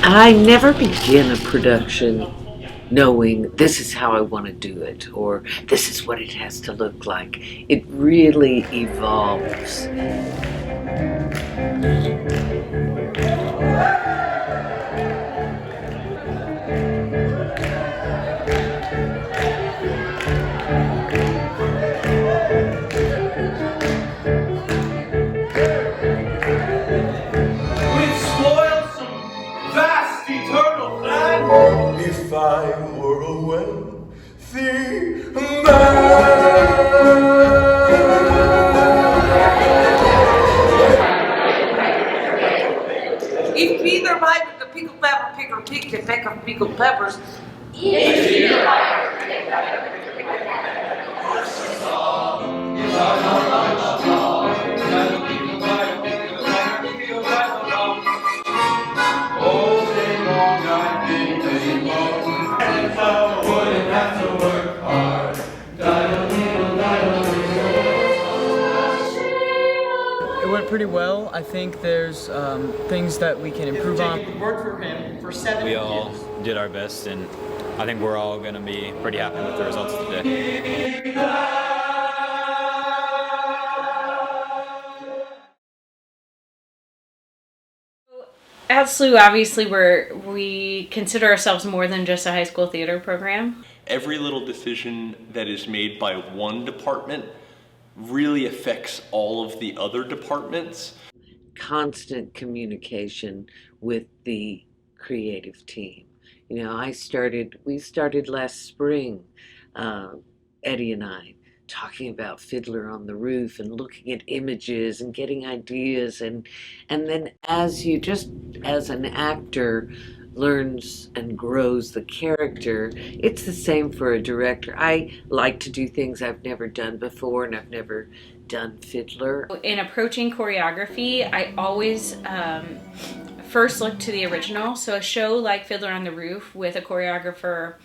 I never begin a production knowing this is how I want to do it or this is what it has to look like. It really evolves. If I were a wealthy man. If Peter liked the pickled pepper, picker picked a peck of pickled peppers. It went pretty well. I think there's things that we can improve on. We worked for him for 7 years. We all did our best, and I think we're all going to be pretty happy with the results today. At SLU, obviously, we consider ourselves more than just a high school theater program. Every little decision that is made by one department really affects all of the other departments. Constant communication with the creative team. You know, we started last spring, Eddie and I, talking about Fiddler on the Roof and looking at images and getting ideas, and then as an actor learns and grows the character, it's the same for a director. I like to do things I've never done before, and I've never done Fiddler. In approaching choreography, I always first look to the original. So a show like Fiddler on the Roof with a choreographer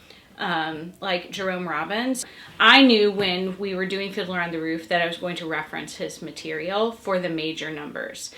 like Jerome Robbins, I knew when we were doing Fiddler on the Roof that I was going to reference his material for the major numbers.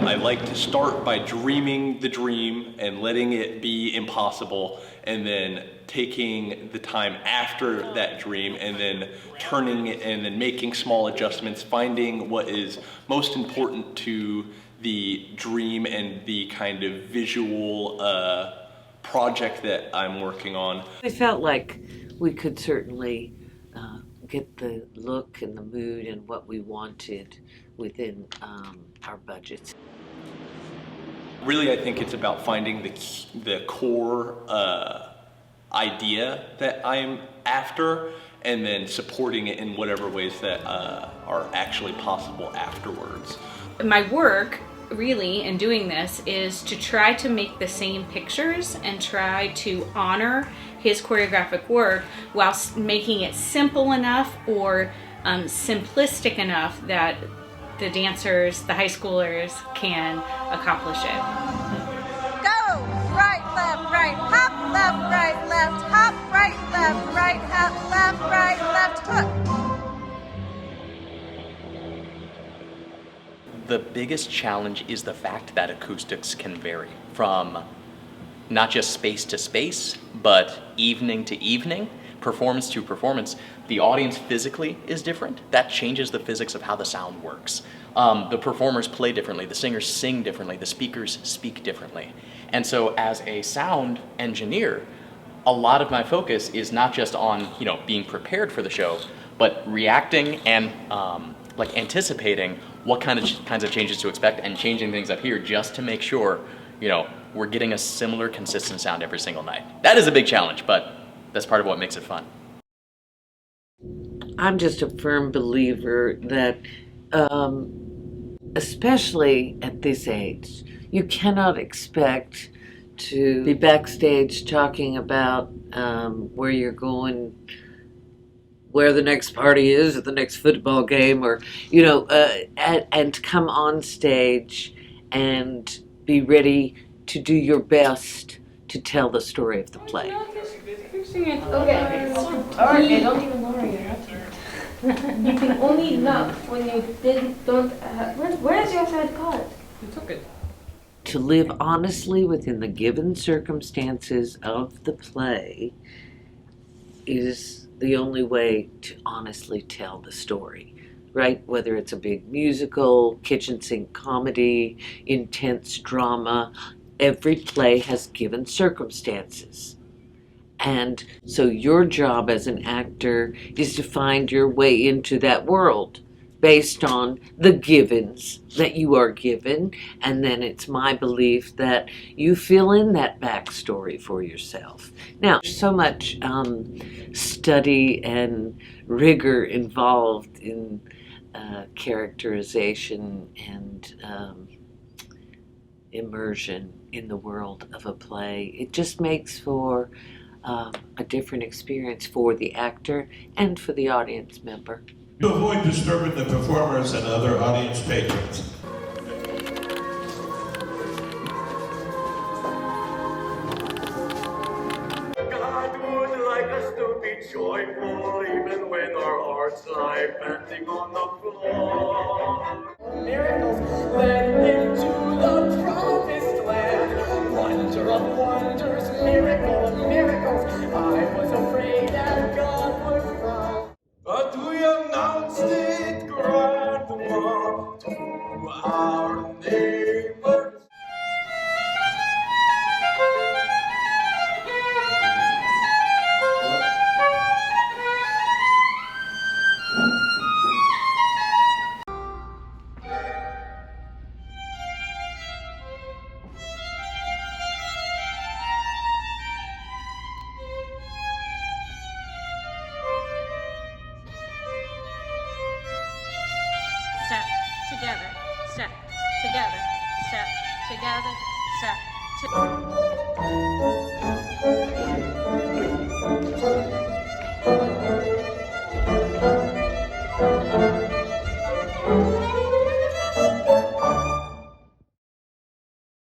I like to start by dreaming the dream and letting it be impossible, and then taking the time after that dream and then turning it and then making small adjustments, finding what is most important to the dream and the kind of visual project that I'm working on. I felt like we could certainly get the look and the mood and what we wanted within our budgets. Really, I think it's about finding the core idea that I'm after, and then supporting it in whatever ways that are actually possible afterwards. My work, really, in doing this is to try to make the same pictures and try to honor his choreographic work while making it simple enough or simplistic enough that the dancers, the high schoolers, can accomplish it. Go! Right, hop, left, hop, right, hop, left, hook. The biggest challenge is the fact that acoustics can vary from not just space to space, but evening to evening, performance to performance. The audience physically is different. That changes the physics of how the sound works. The performers play differently, the singers sing differently, the speakers speak differently. And so as a sound engineer, a lot of my focus is not just on, being prepared for the show, but reacting and anticipating what kinds of changes to expect and changing things up here just to make sure, we're getting a similar consistent sound every single night. That is a big challenge, but that's part of what makes it fun. I'm just a firm believer that especially at this age. You cannot expect to be backstage talking about where you're going, where the next party is, or the next football game, or and come on stage and be ready to do your best to tell the story of the play. Okay. Alright, don't even lower your head. You can only knock when you don't have. Where's your side card? You took it. To live honestly within the given circumstances of the play is the only way to honestly tell the story, right? Whether it's a big musical, kitchen sink comedy, intense drama, every play has given circumstances. And so your job as an actor is to find your way into that world based on the givens that you are given. And then it's my belief that you fill in that backstory for yourself. Now, there's so much study and rigor involved in characterization and immersion in the world of a play. It just makes for a different experience for the actor and for the audience member. To avoid disturbing the performers and other audience patrons. God would like us to be joyful even when our hearts lie panting on the floor. Miracles led into the promised land. Wonder of wonders, miracle of miracles. I was afraid that God would frown. But we announced it grandma to our neighbors. Step together, step together, step together, step together.